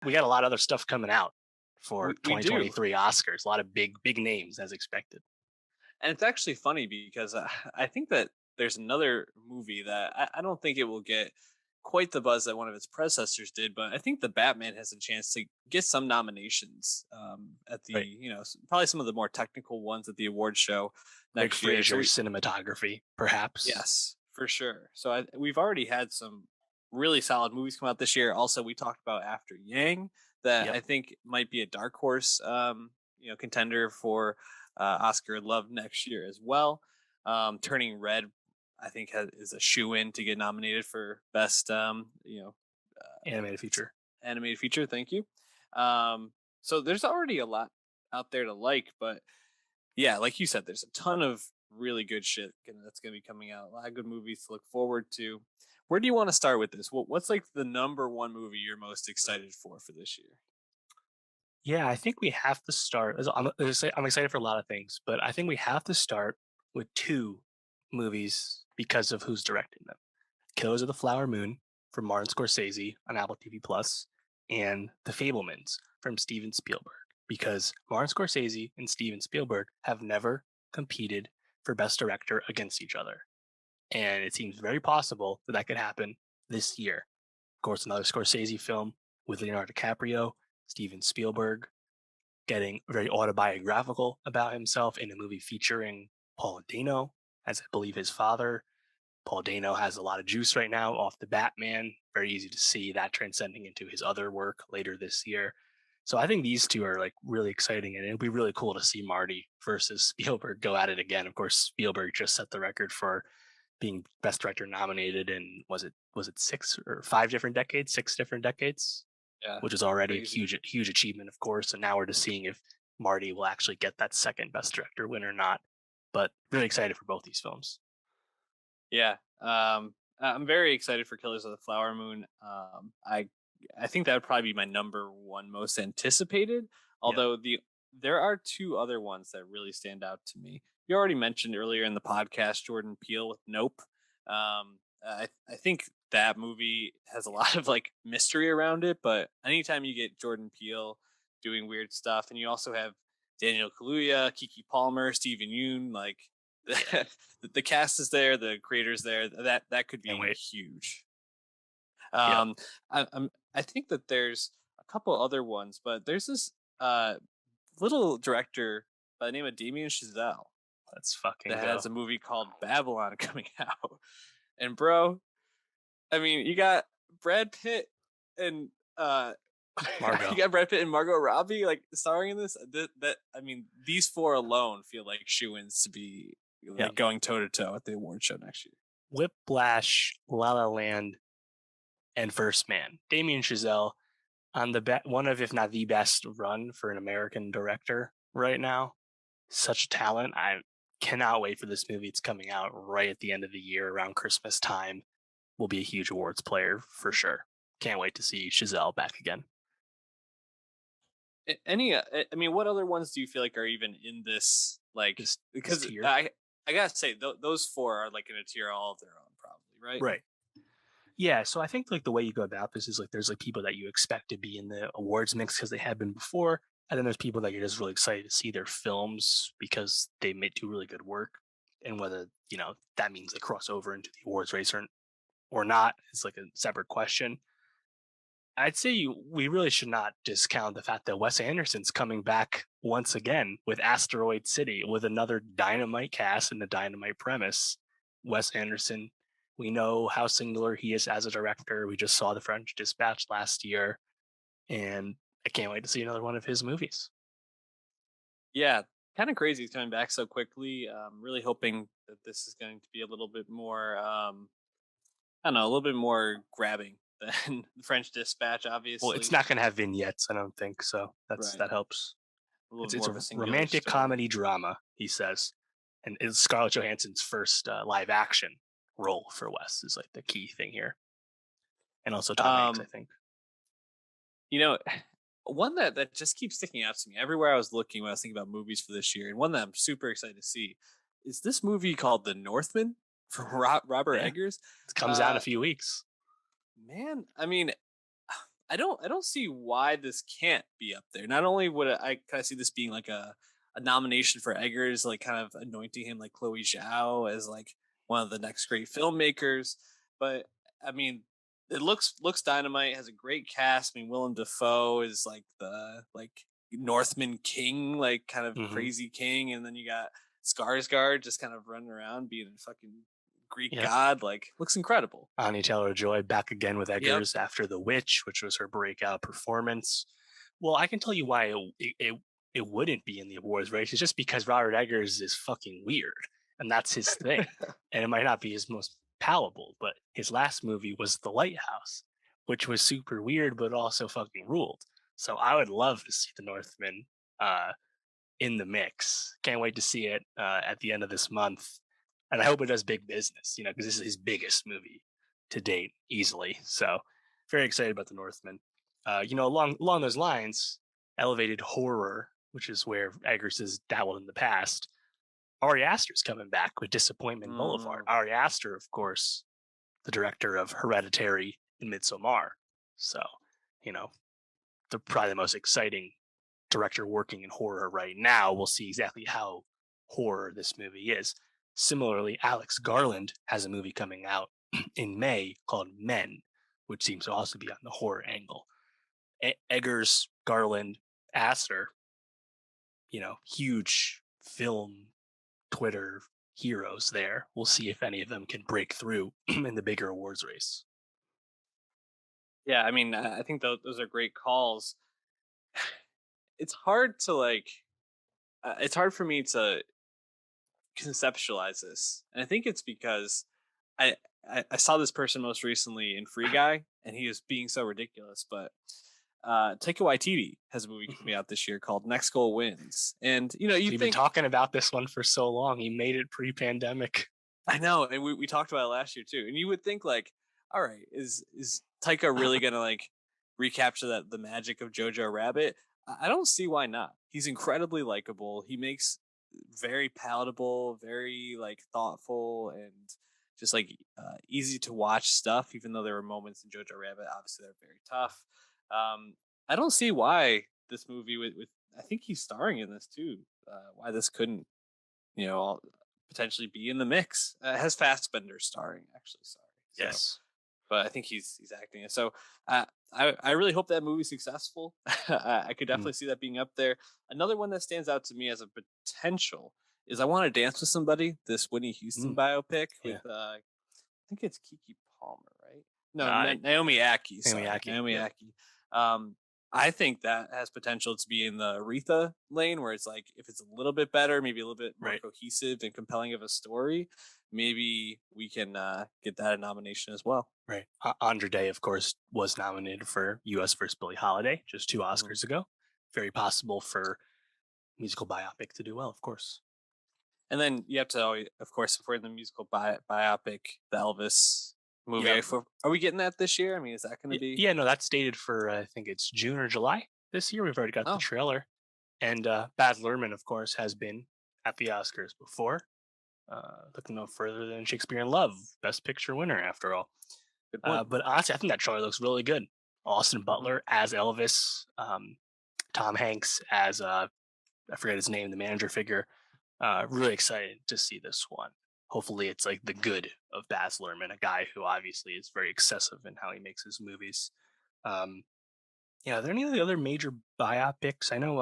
We got a lot of other stuff coming out for We do. 2023 Oscars. A lot of big names as expected. And it's actually funny because I think that there's another movie that I don't think it will get quite the buzz that one of its predecessors did, but I think the Batman has a chance to get some nominations at the, Right. probably some of the more technical ones at the award show Greg next year. So Fraser cinematography, perhaps. yes, for sure. So we've already had some really solid movies come out this year. Also, we talked about After Yang that Yep. I think might be a dark horse, contender for Oscar love next year as well. Turning Red, I think, is a shoe in to get nominated for best, Animated feature. animated feature. Thank you. So there's already a lot out there to like, but yeah, like you said, there's a ton of really good shit that's going to be coming out. A lot of good movies to look forward to. Where do you want to start with this? What's like the number one movie you're most excited for this year? Yeah, I think we have to start. I'm excited for a lot of things, but I think we have to start with two movies because of who's directing them. Killers of the Flower Moon from Martin Scorsese on Apple TV Plus, and The Fablemans from Steven Spielberg. Because Martin Scorsese and Steven Spielberg have never competed for Best Director against each other. And it seems very possible that that could happen this year. Of course, another Scorsese film with Leonardo DiCaprio, Steven Spielberg getting very autobiographical about himself in a movie featuring Paul Dano as I believe his father. Paul Dano has a lot of juice right now off the Batman. Very easy to see that transcending into his other work later this year. So I think these two are like really exciting, and it'll be really cool to see Marty versus Spielberg go at it again. Of course, Spielberg just set the record for being Best Director nominated in was it 6 or 5 different decades, 6 different decades, Yeah, which is already a crazy. huge achievement, of course. And now we're just seeing if Marty will actually get that second Best Director win or not. But really excited for both these films. Yeah, I'm very excited for Killers of the Flower Moon. I think that would probably be my number one most anticipated. Yep. Although there are two other ones that really stand out to me. You already mentioned earlier in the podcast Jordan Peele with Nope. I think that movie has a lot of like mystery around it, but anytime you get Jordan Peele doing weird stuff, and you also have Daniel Kaluuya, Kiki Palmer, Steven Yeun, like Yeah. the cast is there, the creators there. That could Can't be wait. huge. Yep. I think that there's a couple other ones, but there's this uh little director by the name of Damien Chazelle Let's fucking that go. has a movie called Babylon coming out. And bro, I mean, you got Brad Pitt and you Margot. got Brad Pitt and Margot Robbie like starring in this. That I mean, these four alone feel like shoe-ins to be Yep. like going toe to toe at the award show next year. Whiplash, La La Land, and First Man. Damien Chazelle on one of, if not the best run for an American director right now. Such talent. I cannot wait for this movie. It's coming out right at the end of the year around Christmas time. Will be a huge awards player for sure. Can't wait to see Chazelle back again. Any, I mean, what other ones do you feel like are even in this? Like, This because tier. I gotta say, those four are like in a tier all of their own, probably, right? Right. Yeah, so I think like the way you go about this is like there's like people that you expect to be in the awards mix because they have been before, and then there's people that you're just really excited to see their films because they may do really good work, and whether that means they cross over into the awards race or not is like a separate question. I'd say we really should not discount the fact that Wes Anderson's coming back once again with Asteroid City with another dynamite cast and a dynamite premise. Wes Anderson, we know how singular he is as a director. We just saw The French Dispatch last year, and I can't wait to see another one of his movies. Yeah, kind of crazy he's coming back so quickly. Really hoping that this is going to be a little bit more, I don't know, a little bit more grabbing than the French Dispatch, Well, it's obviously. not going to have vignettes, I don't think, so Right, that helps. a little It's bit more a of a singular romantic story. comedy drama, he says, and it's Scarlett Johansson's first live action role for Wes is like the key thing here, and also Tom Hanks, I Um, think. you know, one that just keeps sticking out to me everywhere I was looking when I was thinking about movies for this year, and one that I'm super excited to see is this movie called The Northman from Robert Yeah, Eggers. it comes out in a Uh, few weeks. man, I mean, I don't see why this can't be up there. Not only would I kind of see this being like a nomination for Eggers, like kind of anointing him like Chloe Zhao as like one of the next great filmmakers, but I mean, it looks dynamite. Has a great cast. I mean, Willem Dafoe is like the like Northman king, like kind of Hmm. crazy king, and then you got Skarsgård just kind of running around being a fucking Greek Yep. god. Like, looks incredible. Anya Taylor-Joy back again with Yep. Eggers after The Witch, which was her breakout performance. Well, I can tell you why it wouldn't be in the awards race. It's just because Robert Eggers is fucking weird, and that's his thing. And it might not be his most palatable, but his last movie was The Lighthouse, which was super weird, but also fucking ruled. So I would love to see The Northman uh, in the mix. Can't wait to see it at the end of this month, and I hope it does big business. Because this is his biggest movie to date, easily. So very excited about The Northman. Along those lines, elevated horror, which is where Eggers has dabbled in the past. Ari Aster's coming back with Disappointment Boulevard. Mm. Ari Aster, of course, the director of Hereditary and Midsommar. So, you know, probably the most exciting director working in horror right now. We'll see exactly how horror this movie is. Similarly, Alex Garland has a movie coming out in May called Men, which seems to also be on the horror angle. Eggers, Garland, Astor, huge film Twitter heroes there. We'll see if any of them can break through in the bigger awards race. Yeah, I mean, I think those are great calls. It's hard to like. It's hard for me to conceptualize this, and I think it's because I, I saw this person most recently in Free Guy, and he was being so ridiculous. But Taika Waititi has a movie coming out this year called Next Goal Wins, and you We've been think talking about this one for so long. He made it pre-pandemic. I know, and we talked about it last year too. And you would think like, all right, is Taika really gonna like recapture that the magic of Jojo Rabbit? I don't see why not. He's incredibly likable. He makes very palatable, very like thoughtful, and just like easy to watch stuff. Even though there were moments in Jojo Rabbit, obviously they're very tough. I don't see why this movie with I think he's starring in this too. Why this couldn't you know potentially be in the mix. It has Fassbender starring, actually. Sorry. So, Yes. but I think he's acting it. So, I really hope that movie's successful. I could Mm. definitely see that being up there. Another one that stands out to me as a potential is I Want to Dance with Somebody. This Whitney Houston Mm. biopic Yeah. with I think it's Kiki Palmer, right? No, I Naomi Aki. Naomi Sorry, Ackie. Naomi Yeah. Aki. Um, I think that has potential to be in the Aretha lane, where it's like if it's a little bit better, maybe a little bit more Right. cohesive and compelling of a story, maybe we can get that a nomination as well. Right. Andra Day, of course, was nominated for U.S. vs. Billie Holiday just 2 Oscars ago. Very possible for musical biopic to do well, of course. And then you have to, of course, if we're in the musical biopic, the Elvis movie. Yep. Are we getting that this year? I mean, is that going to be? Yeah, no, that's dated for, I think it's June or July this year. We've already got the Oh, trailer. And Baz Luhrmann, of course, has been at the Oscars before. Looking no further than Shakespeare in Love, Best Picture winner, after all. good point. But honestly, I think that trailer looks really good. Austin Hmm. Butler as Elvis, Tom Hanks as I forget his name, the manager figure. Really excited to see this one. Hopefully, it's like the good of Baz Luhrmann, a guy who obviously is very excessive in how he makes his movies. Um, yeah, are there any other major biopics? I know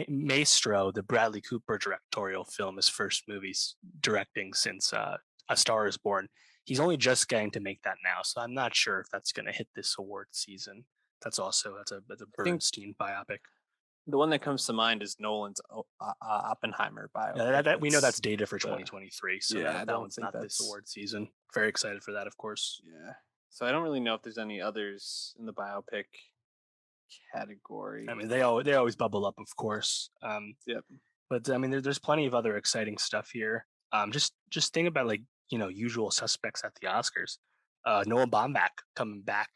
Maestro, the Bradley Cooper directorial film, his first movie's directing since A Star Is Born. He's only just getting to make that now, so I'm not sure if that's going to hit this award season. That's a I think Bernstein biopic. the one that comes to mind is Nolan's Oppenheimer Yeah, biopic. we know that's That's data for the 2023, so yeah. I that don't one's think not this that's award season. Very excited for that, of course. yeah. So I don't really know if there's any others in the biopic I category. mean, they always bubble up, of course. Yep. But I mean, there's plenty of other exciting stuff here. Just think about like usual suspects at the Oscars. Noah Baumbach coming back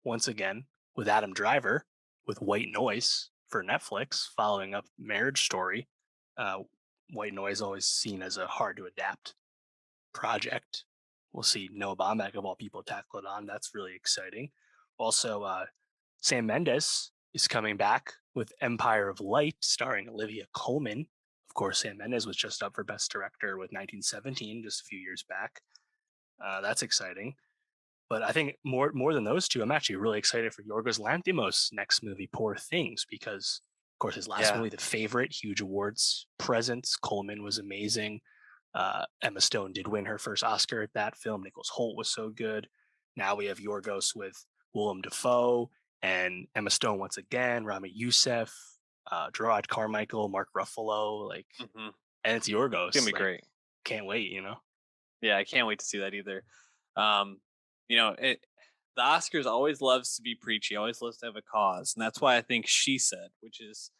once again with Adam Driver with White Noise for Netflix, following up Marriage Story. Uh, White Noise always seen as a hard to adapt project. We'll see Noah Baumbach of all people tackle it on. That's really exciting. Also, Sam Mendes is coming back with Empire of Light, starring Olivia Colman. Of course, Sam Mendes was just up for Best Director with 1917 just a few years back. That's exciting. But I think more than those two, I'm actually really excited for Yorgos Lanthimos' next movie, Poor Things, because of course his last Yeah. movie, The Favorite, huge awards presence. Coleman was amazing. Emma Stone did win her first Oscar at that film. Nicholas Hoult was so good. Now we have Yorgos with Willem Dafoe and Emma Stone once again, Rami Youssef, Gerard Carmichael, Mark Ruffalo, like, Hmm. and it's It's gonna Yorgos. be Like, great. can't wait, you know. Yeah, I can't wait to see that either. Um, the Oscars always loves to be preachy, always loves to have a cause, and that's why I think She Said, which is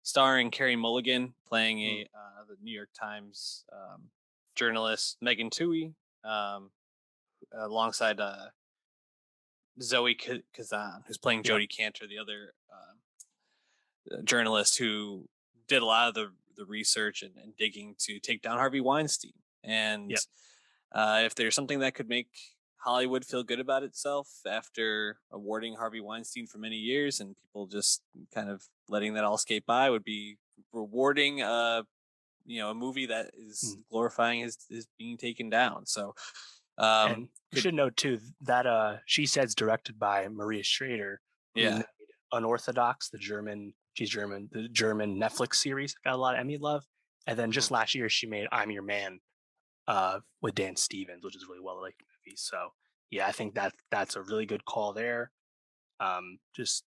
starring Carrie Mulligan playing Mm, the New York Times journalist Megan Twohey, alongside Zoe Kazan, who's playing yep, Jodie Cantor, the other journalist who did a lot of the research and digging to take down Harvey Weinstein. And yep. if there's something that could make Hollywood feel good about itself after awarding Harvey Weinstein for many years and people just kind of letting that all skate by, would be rewarding a movie that is Mm. glorifying his being taken down. So And we could should note too that She Said's directed by Maria Schrader, who yeah. made Unorthodox, the German, she's German, the German Netflix series that got a lot of Emmy love. And then Mhm. just last year she made I'm Your Man with Dan Stevens, which is a really well liked movie. So yeah, I think that's a really good call there. Just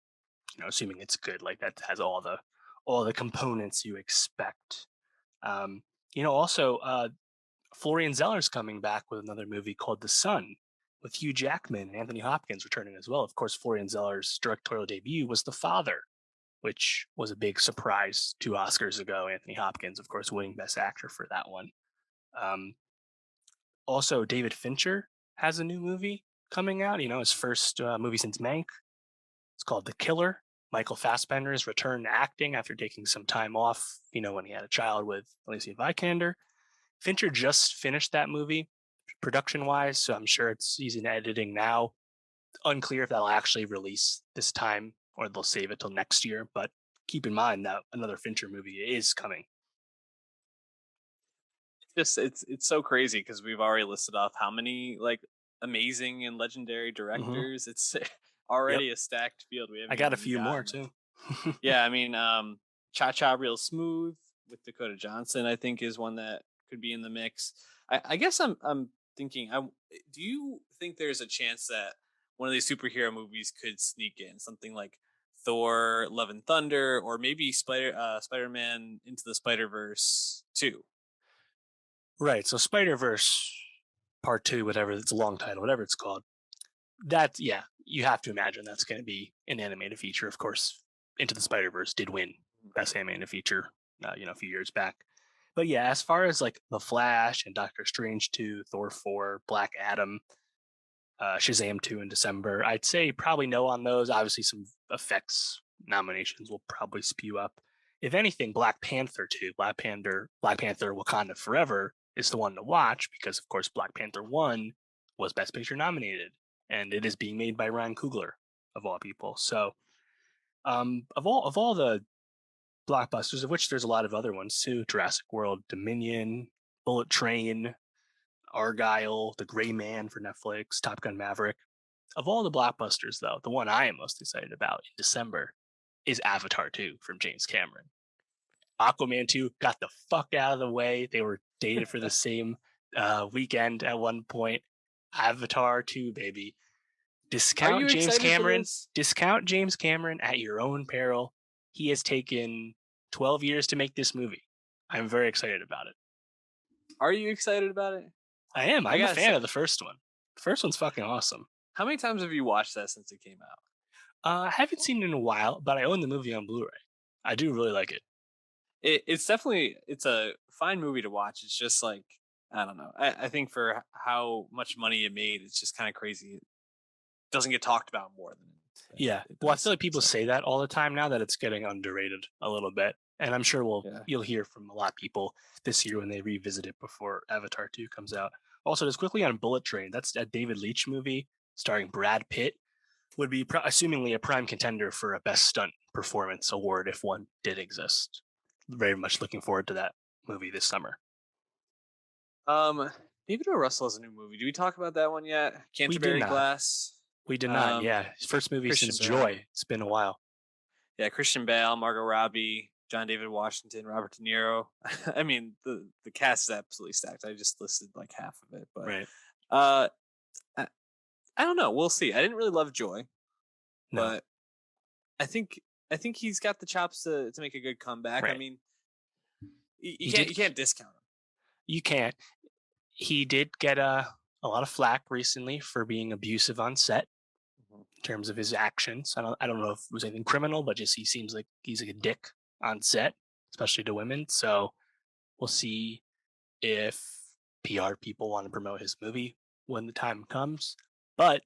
assuming it's good, like that has all the components you expect. Um, also Florian Zeller's coming back with another movie called The Sun with Hugh Jackman and Anthony Hopkins returning as well. Of course, Florian Zeller's directorial debut was The Father, which was a big surprise 2 Oscars ago. Anthony Hopkins, of course, winning Best Actor for that one. Um, Also, David Fincher has a new movie coming out. His first movie since Mank. It's called The Killer. Michael Fassbender's return to acting after taking some time off, when he had a child with Alicia Vikander. Fincher just finished that movie production wise, so I'm sure he's in editing now. Unclear if that'll actually release this time or they'll save it till next year, but keep in mind that another Fincher movie is coming. It's so crazy because we've already listed off how many like amazing and legendary Mm-hmm. directors. It's Yep. already a stacked field. We I haven't got a even few more gotten there. too. Yeah, I mean, Cha Cha Real Smooth with Dakota Johnson, I think, is one that could be in the mix. I guess I'm thinking. Do you think there's a chance that one of these superhero movies could sneak in something like Thor: Love and Thunder, or maybe Spider Man Into the Spider Verse 2? Right. So Spider Verse Part Two, whatever it's a long title, whatever it's called. That yeah, you have to imagine that's going to be an animated feature. Of course, Into the Spider Verse did win Best Animated Feature, a few years back. But yeah, as far as like The Flash and Doctor Strange 2, Thor 4, Black Adam, Shazam 2 in December, I'd say probably no on those. Obviously, some effects nominations will probably spew up. If anything, Black Panther 2, Black Panther Wakanda Forever is the one to watch because, of course, Black Panther 1 was Best Picture nominated, and it is being made by Ryan Coogler, of all people. So, of all the blockbusters, of which there's a lot of other ones too, Jurassic World, Dominion, Bullet Train, Argyle, The Gray Man for Netflix, Top Gun Maverick. Of all the blockbusters, though, the one I am most excited about in December is Avatar 2 from James Cameron. Aquaman 2 got the fuck out of the way. They were dated for the same weekend at one point. Avatar 2, baby. Are Discount you James excited for Cameron. this? Discount James Cameron at your own peril. He has taken 12 years to make this movie. I'm very excited about it. Are you excited about it? I am. I I'm a gotta fan say, of the first one. The first one's fucking awesome. how many times have you watched that since it came out? I haven't seen it in a while, but I own the movie on Blu-ray. I do really like it. It's definitely it's a fine movie to watch. It's just like I don't know. I think for how much money it made, it's just kind of crazy. It doesn't get talked about more than Yeah. it Well, I does. feel like people So say that all the time now that it's getting underrated a little bit. And I'm sure yeah. you'll hear from a lot of people this year when they revisit it before Avatar 2 comes out. Also, just quickly on Bullet Train, that's a David Leitch movie starring Brad Pitt. would be assumingly a prime contender for a best stunt performance award if one did exist. Very much looking forward to that movie this summer. Um, David O. Russell has a new movie. Did we talk about that one yet? We did Canterbury not. Glass. We did not. Um, Yeah, his first movie Christian since Bale. Joy. It's been a while. Yeah, Christian Bale, Margot Robbie, John David Washington, Robert De Niro. I mean, the cast is absolutely stacked. I just listed like half of it, but Right. uh, I, I don't know. We'll see. I didn't really love Joy, No. but I think I think he's got the chops to make a good comeback. I Right. mean, He did. you can't discount him. You can't. He did get a lot of flack recently for being abusive on set Mhm. in terms of his actions. I don't know if it was anything criminal, but just he seems like he's like a dick on set, especially to women. So we'll see if PR people want to promote his movie when the time comes. But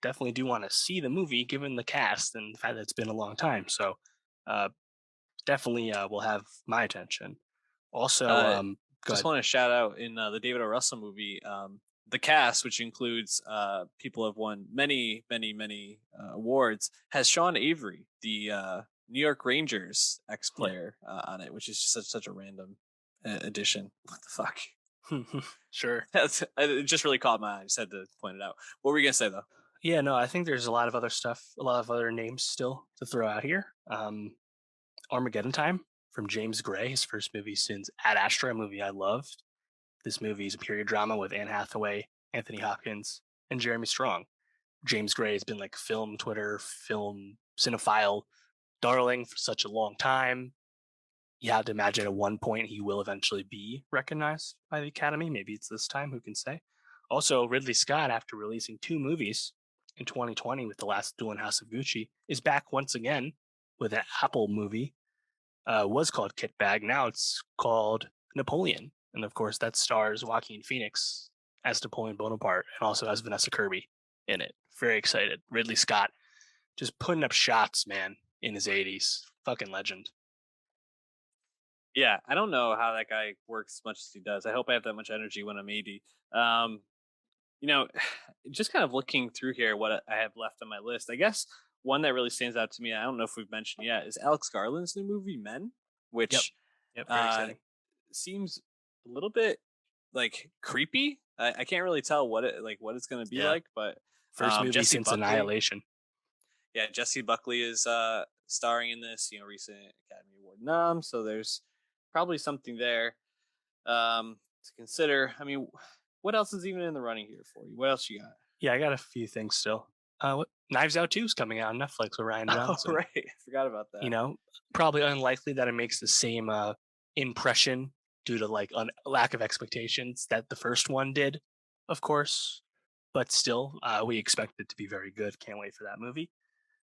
definitely do want to see the movie given the cast and the fact that it's been a long time. So uh, definitely will have my attention. Also, Uh, go just ahead. want to shout out in the David O. Russell movie, the cast, which includes people who have won many awards, has Sean Avery, the New York Rangers ex Yeah. player, on it, which is just such a random addition. What the fuck? Sure. It just really caught my eye. I just had to point it out. What were you gonna say though? Yeah, no, I think there's a lot of other stuff, a lot of other names still to throw out here. Armageddon Time from James Gray, his first movie since Ad Astra, a movie I loved. This movie is a period drama with Anne Hathaway, Anthony Hopkins, and Jeremy Strong. James Gray has been like film Twitter, film cinephile darling for such a long time. You have to imagine at one point he will eventually be recognized by the Academy. Maybe it's this time, who can say? Also, Ridley Scott, after releasing two movies in 2020 with The Last Duel and House of Gucci, is back once again with an Apple movie. Was called Kit Bag. Now it's called Napoleon. And of course, that stars Joaquin Phoenix as Napoleon Bonaparte and also has Vanessa Kirby in it. Very excited. Ridley Scott just putting up shots, man, in his 80s. Fucking legend. Yeah, I don't know how that guy works as much as he does. I hope I have that much energy when I'm 80. Um, you know, just kind of looking through here, what I have left on my list. I guess one that really stands out to me, I don't know if we've mentioned yet, is Alex Garland's new movie Men, Yep. which Yep. Very uh, exciting. seems a little bit like creepy. I can't really tell what it's going to be Yeah. like, but First movie Jesse since Buckley, Annihilation. yeah, Jesse Buckley is starring in this. You know, recent Academy Award nom, so there's probably something there to consider. I mean, what else is even in the running here for you? What else you got? Yeah, I got a few things still. Knives Out 2 is coming out on Netflix with Ryan Oh, Johnson. right. I forgot about You that. know, probably unlikely that it makes the same impression due to like lack of expectations that the first one did, of course. But still, we expect it to be very good. Can't wait for that movie.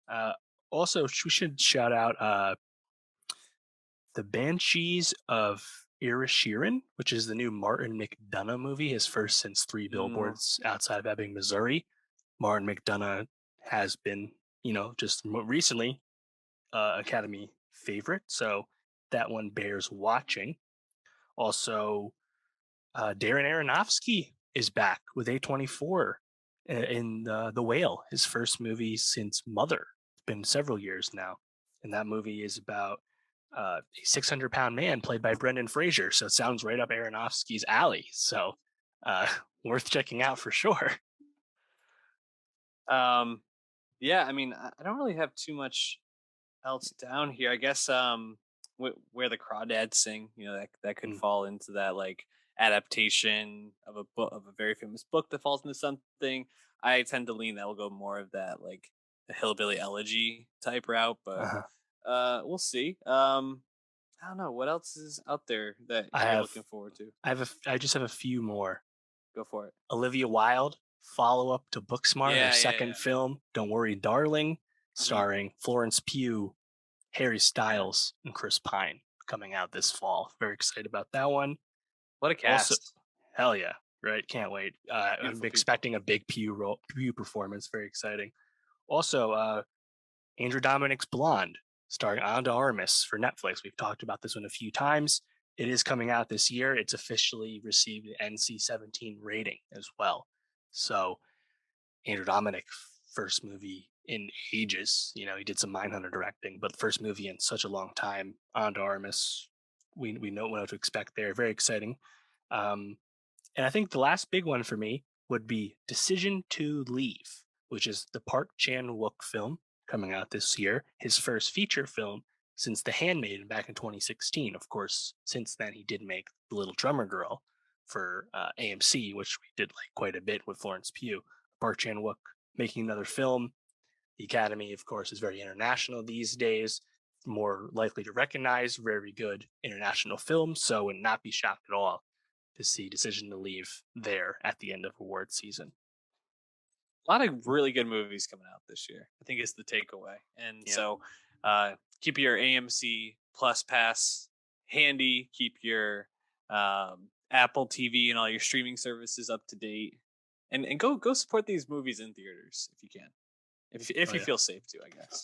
Uh, also, we should shout out The Banshees of Inisherin, which is the new Martin McDonough movie, his first since Three Mm, Billboards Outside of Ebbing, Missouri. Martin McDonough has been, just recently Academy favorite, so that one bears watching. Also, Darren Aronofsky is back with A24 in The Whale, his first movie since Mother. It's been several years now, and that movie is about a 600-pound man played by Brendan Fraser. So it sounds right up Aronofsky's alley. So uh, worth checking out for sure. um, yeah, I mean, I don't really have too much else down here. I guess where the crawdads sing, you know, that could Mm, fall into that like adaptation of a book of a very famous book that falls into something. I tend to lean that will go more of that like a hillbilly elegy type route, but uh-huh. we'll see. I don't know what else is out there that I you're have, looking forward to. I just have a few more. Go for it. Olivia Wilde, follow up to Booksmart, her Yeah, second film, Don't Worry, Darling, hmm starring Florence Pugh, Harry Styles, and Chris Pine, coming out this fall. Very excited about that one. What a Also, cast! hell yeah, right? Can't wait. I'm Beautiful people. expecting a big Pugh performance. Very exciting. Also, Andrew Dominic's Blonde, starring Ana de Armas for Netflix. We've talked about this one a few times. It is coming out this year. It's officially received an NC-17 rating as well. So Andrew Dominic, first movie in ages. You know, he did some Mindhunter directing, but the first movie in such a long time. On to Artemis. We know what to expect there. Very exciting. Um, and I think the last big one for me would be Decision to Leave, which is the Park Chan Wook film coming out this year, his first feature film since The Handmaiden back in 2016. Of course, since then he did make The Little Drummer Girl for AMC, which we did like quite a bit with Florence Pugh. Park Chan Wook making another film. The Academy, of course, is very international these days, more likely to recognize very good international films, so would not be shocked at all to see Decision to Leave there at the end of award season. A lot of really good movies coming out this year, I think, is the takeaway. And Yeah. so keep your AMC Plus Pass handy, keep your Apple TV and all your streaming services up to date. And go support these movies in theaters if you can. If Oh you yeah. feel safe to, I guess.